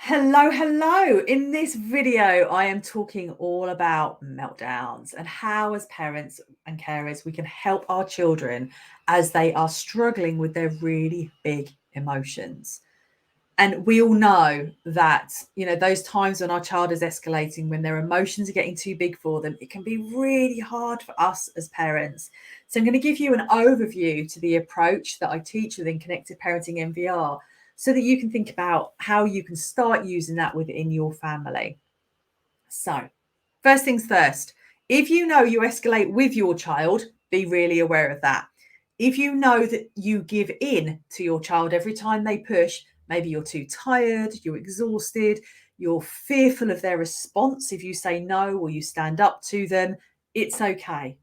Hello, hello. In this video, I am talking all about meltdowns and how, as parents and carers, we can help our children as they are struggling with their really big emotions. And we all know that, those times when our child is escalating, when their emotions are getting too big for them, it can be really hard for us as parents. So I'm going to give you an overview to the approach that I teach within Connective Parenting MVR so that you can think about how you can start using that within your family. So, first things first, if you know you escalate with your child, be really aware of that. If you know that you give in to your child every time they push, maybe you're too tired, you're exhausted, you're fearful of their response if you say no or you stand up to them, it's okay.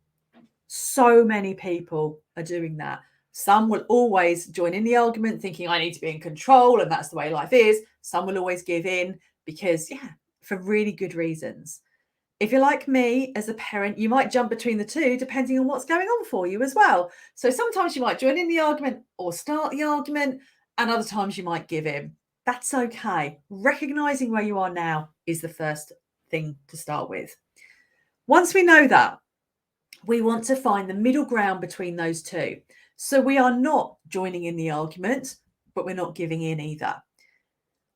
So many people are doing that. Some will always join in the argument thinking I need to be in control and that's the way life is. Some will always give in because, for really good reasons. If you're like me as a parent, you might jump between the two depending on what's going on for you as well. So sometimes you might join in the argument or start the argument, and other times you might give in. That's okay. Recognizing where you are now is the first thing to start with. Once we know that, we want to find the middle ground between those two. So we are not joining in the argument, but we're not giving in either.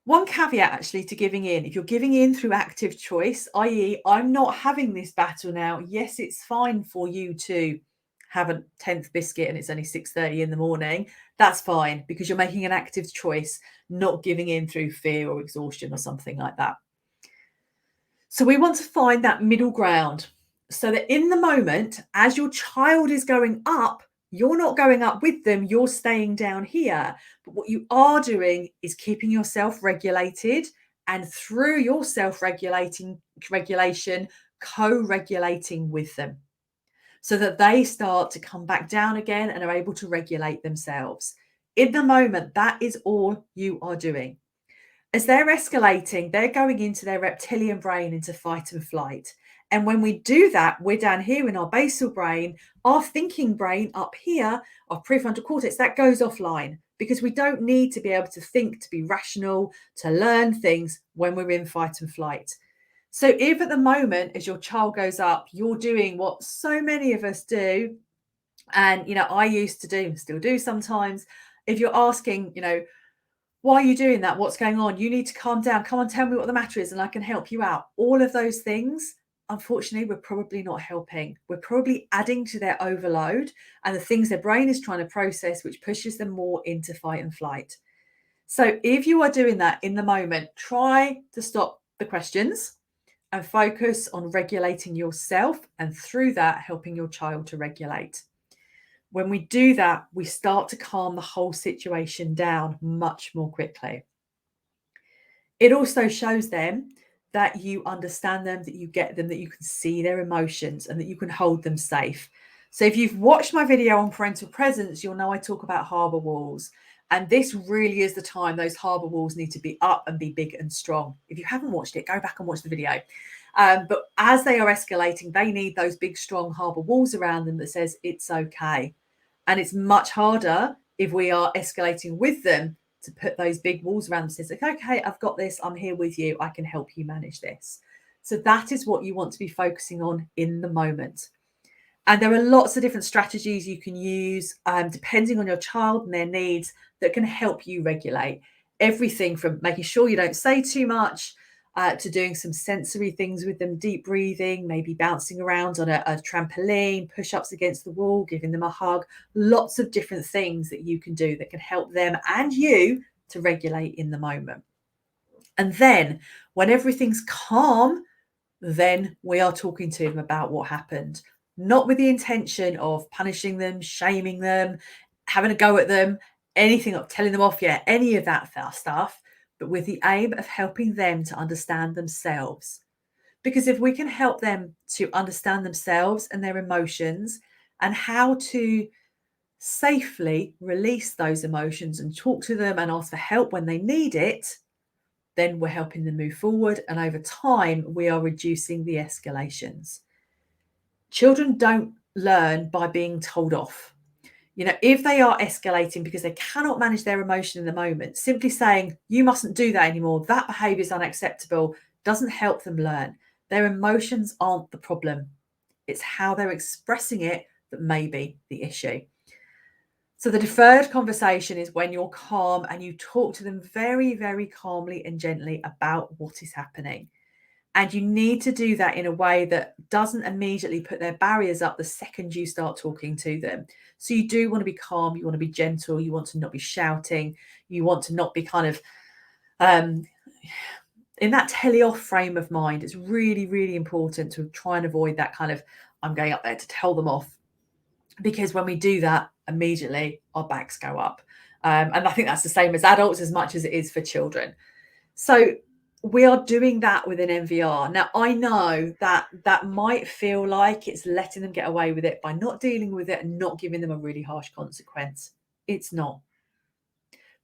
One caveat actually to giving in, if you're giving in through active choice, i.e., I'm not having this battle now. Yes, it's fine for you to have a 10th biscuit and it's only 6:30 in the morning. That's fine because you're making an active choice, not giving in through fear or exhaustion or something like that. So we want to find that middle ground so that in the moment, as your child is going up, you're not going up with them, you're staying down here. But what you are doing is keeping yourself regulated, and through your self-regulation, co-regulating with them so that they start to come back down again and are able to regulate themselves. In the moment, that is all you are doing. As they're escalating, they're going into their reptilian brain, into fight and flight. And when we do that, we're down here in our basal brain, our thinking brain up here, our prefrontal cortex, that goes offline because we don't need to be able to think, to be rational, to learn things when we're in fight and flight. So if at the moment, as your child goes up, you're doing what so many of us do, and, I used to do, still do sometimes, if you're asking, why are you doing that? What's going on? You need to calm down. Come on, tell me what the matter is and I can help you out. All of those things, unfortunately, we're probably not helping. We're probably adding to their overload and the things their brain is trying to process, which pushes them more into fight and flight. So if you are doing that in the moment, try to stop the questions and focus on regulating yourself, and through that, helping your child to regulate. When we do that, we start to calm the whole situation down much more quickly. It also shows them that you understand them, that you get them, that you can see their emotions and that you can hold them safe. So if you've watched my video on parental presence, you'll know I talk about harbour walls. And this really is the time those harbour walls need to be up and be big and strong. If you haven't watched it, go back and watch the video. But as they are escalating, they need those big, strong harbour walls around them that says it's okay. And it's much harder if we are escalating with them to put those big walls around them. Says, okay, I've got this. I'm here with you. I can help you manage this. So that is what you want to be focusing on in the moment. And there are lots of different strategies you can use depending on your child and their needs that can help you regulate. Everything from making sure you don't say too much, to doing some sensory things with them, deep breathing, maybe bouncing around on a trampoline, push-ups against the wall, giving them a hug, lots of different things that you can do that can help them and you to regulate in the moment. And then when everything's calm, then we are talking to them about what happened, not with the intention of punishing them, shaming them, having a go at them, anything, telling them off, any of that stuff, but with the aim of helping them to understand themselves. Because if we can help them to understand themselves and their emotions and how to safely release those emotions and talk to them and ask for help when they need it, then we're helping them move forward. And over time, we are reducing the escalations. Children don't learn by being told off. You know, if they are escalating because they cannot manage their emotion in the moment, simply saying, you mustn't do that anymore, that behavior is unacceptable, doesn't help them learn. Their emotions aren't the problem. It's how they're expressing it that may be the issue. So the deferred conversation is when you're calm and you talk to them very, very calmly and gently about what is happening. And you need to do that in a way that doesn't immediately put their barriers up the second you start talking to them. So you do want to be calm, you want to be gentle, you want to not be shouting, you want to not be kind of in that tele-off frame of mind. It's really, really important to try and avoid that kind of, I'm going up there to tell them off. Because when we do that, immediately our backs go up. And I think that's the same as adults as much as it is for children. So we are doing that within MVR. Now, I know that that might feel like it's letting them get away with it by not dealing with it and not giving them a really harsh consequence. It's not.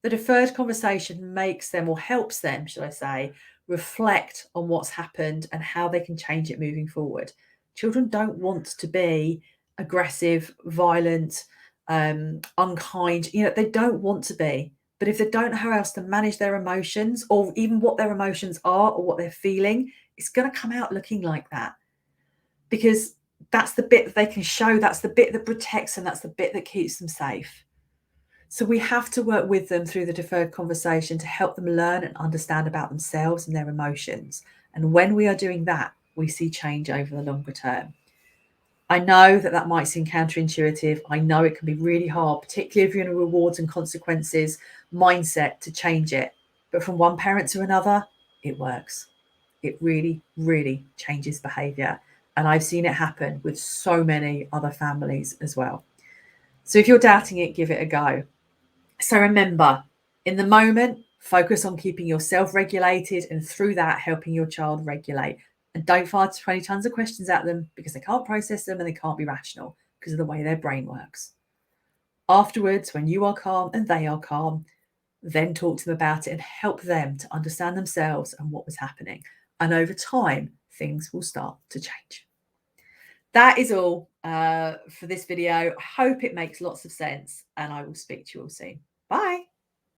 The deferred conversation makes them, or helps them, should I say, reflect on what's happened and how they can change it moving forward. Children don't want to be aggressive, violent, unkind. You know, they don't want to be. But if they don't know how else to manage their emotions, or even what their emotions are or what they're feeling, it's going to come out looking like that. Because that's the bit that they can show, that's the bit that protects them, that's the bit that keeps them safe. So we have to work with them through the deferred conversation to help them learn and understand about themselves and their emotions. And when we are doing that, we see change over the longer term. I know that that might seem counterintuitive. I know it can be really hard, particularly if you're in a rewards and consequences mindset, to change it. But from one parent to another, it works. It really, really changes behavior. And I've seen it happen with so many other families as well. So if you're doubting it, give it a go. So remember, in the moment, focus on keeping yourself regulated and through that, helping your child regulate. And don't fire 20 tons of questions at them because they can't process them and they can't be rational because of the way their brain works. Afterwards, when you are calm and they are calm, then talk to them about it and help them to understand themselves and what was happening. And over time, things will start to change. That is all for this video. I hope it makes lots of sense and I will speak to you all soon. Bye.